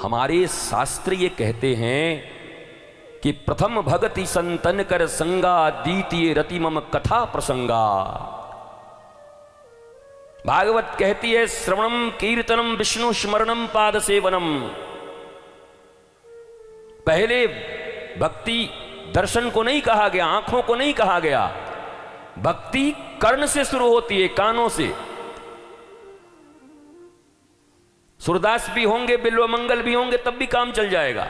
हमारे शास्त्र ये कहते हैं कि प्रथम भगति संतन कर संगा, द्वितीय रति मम कथा प्रसंगा। भागवत कहती है श्रवणम कीर्तनम विष्णु स्मरणम पाद सेवनम। पहले भक्ति दर्शन को नहीं कहा गया, आंखों को नहीं कहा गया। भक्ति कर्ण से शुरू होती है, कानों से। सूरदास भी होंगे, बिल्व मंगल भी होंगे, तब भी काम चल जाएगा,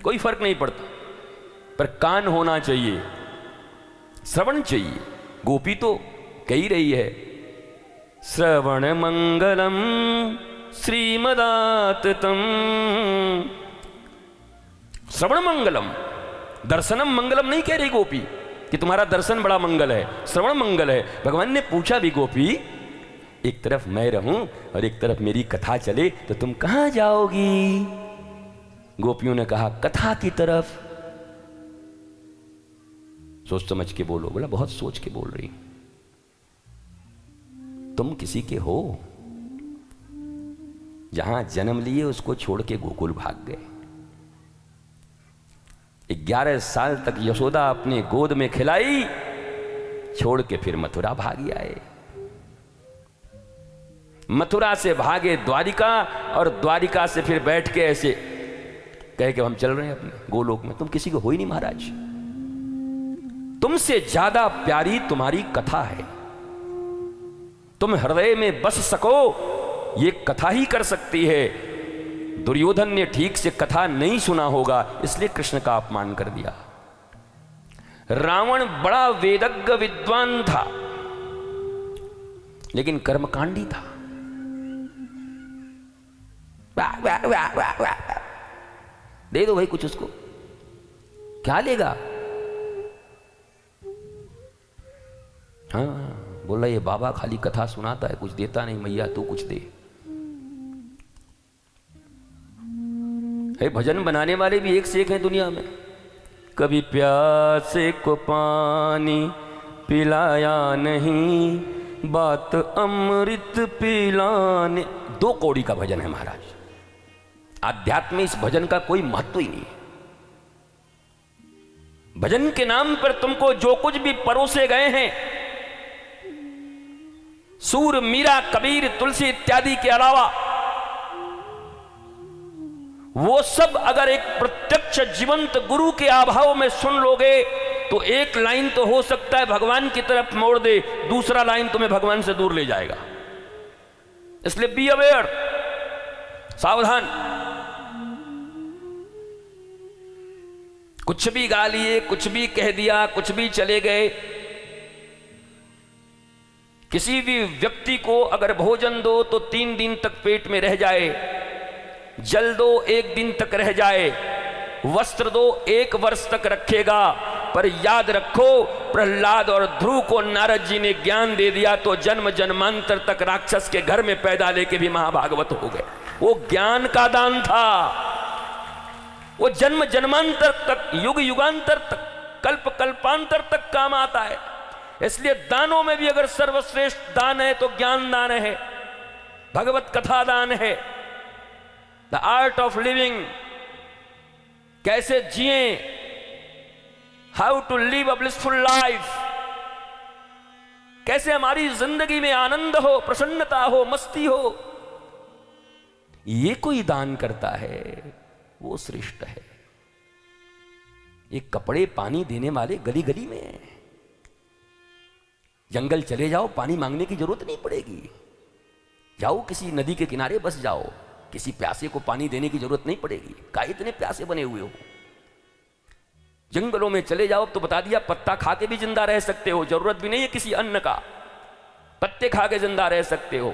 कोई फर्क नहीं पड़ता। पर कान होना चाहिए, श्रवण चाहिए। गोपी तो कही रही है श्रवण मंगलम श्रीमदाततम। श्रवण मंगलम, दर्शनम मंगलम नहीं कह रही गोपी कि तुम्हारा दर्शन बड़ा मंगल है, श्रवण मंगल है। भगवान ने पूछा भी, गोपी एक तरफ मैं रहूं और एक तरफ मेरी कथा चले तो तुम कहां जाओगी? गोपियों ने कहा कथा की तरफ। सोच समझ के बोलो। बोला बहुत सोच के बोल रही। तुम किसी के हो, जहां जन्म लिए उसको छोड़ के गोकुल भाग गए। 11 साल तक यशोदा अपने गोद में खिलाई, छोड़ के फिर मथुरा भागी आए। मथुरा से भागे द्वारिका, और द्वारिका से फिर बैठ के ऐसे कहे कि हम चल रहे हैं अपने गोलोक में। तुम किसी को हो ही नहीं महाराज। तुमसे ज्यादा प्यारी तुम्हारी कथा है। तुम हृदय में बस सको, ये कथा ही कर सकती है। दुर्योधन ने ठीक से कथा नहीं सुना होगा, इसलिए कृष्ण का अपमान कर दिया। रावण बड़ा वेदज्ञ विद्वान था, लेकिन कर्मकांडी था। वाह वाह वाह वाह वाह, दे दो भाई कुछ उसको, क्या लेगा? हाँ, बोला ये बाबा खाली कथा सुनाता है, कुछ देता नहीं। मैया तू कुछ दे। भजन बनाने वाले भी एक से एक हैं दुनिया में। कभी प्यासे को पानी पिलाया नहीं, बात अमृत पिलाने। 2 कौड़ी का भजन है महाराज। आध्यात्म में इस भजन का कोई महत्व ही नहीं है। भजन के नाम पर तुमको जो कुछ भी परोसे गए हैं, सूर मीरा कबीर तुलसी इत्यादि के अलावा, वो सब अगर एक प्रत्यक्ष जीवंत गुरु के अभाव में सुन लोगे तो एक लाइन तो हो सकता है भगवान की तरफ मोड़ दे, दूसरा लाइन तुम्हें भगवान से दूर ले जाएगा। इसलिए बी अवेयर, सावधान। कुछ भी गा लिए, कुछ भी कह दिया, कुछ भी चले गए। किसी भी व्यक्ति को अगर भोजन दो तो 3 दिन तक पेट में रह जाए, जल दो 1 दिन तक रह जाए, वस्त्र दो 1 वर्ष तक रखेगा। पर याद रखो, प्रहलाद और ध्रुव को नारद जी ने ज्ञान दे दिया तो जन्म जन्मांतर तक राक्षस के घर में पैदा लेके भी महाभागवत हो गए। वो ज्ञान का दान था। वो जन्म जन्मांतर तक, युग युगांतर तक, कल्प कल्पांतर तक काम आता है। इसलिए दानों में भी अगर सर्वश्रेष्ठ दान है तो ज्ञान दान है, भगवत कथा दान है। द आर्ट ऑफ लिविंग, कैसे जिए, how to live a blissful life, कैसे हमारी जिंदगी में आनंद हो, प्रसन्नता हो, मस्ती हो, ये कोई दान करता है वो श्रेष्ठ है। ये कपड़े पानी देने वाले गली गली में हैं। जंगल चले जाओ, पानी मांगने की जरूरत नहीं पड़ेगी। जाओ किसी नदी के किनारे बस जाओ, किसी प्यासे को पानी देने की जरूरत नहीं पड़ेगी। का इतने प्यासे बने हुए हो। जंगलों में चले जाओ तो बता दिया, पत्ता खा के भी जिंदा रह सकते हो, जरूरत भी नहीं है किसी अन्न का। पत्ते खा के जिंदा रह सकते हो,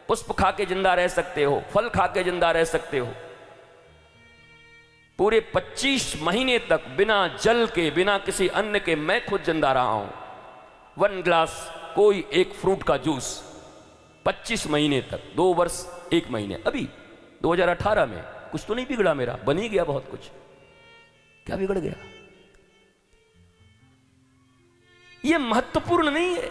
पुष्प खा के जिंदा रह सकते हो, फल खा के जिंदा रह सकते हो। पूरे 25 महीने तक बिना जल के, बिना किसी अन्न के मैं खुद जिंदा रहा हूं। 1 ग्लास कोई एक फ्रूट का जूस 25 महीने तक, 2 वर्ष 1 महीने। अभी 2018 में कुछ तो नहीं बिगड़ा मेरा, बन ही गया बहुत कुछ। क्या बिगड़ गया? ये महत्वपूर्ण नहीं है।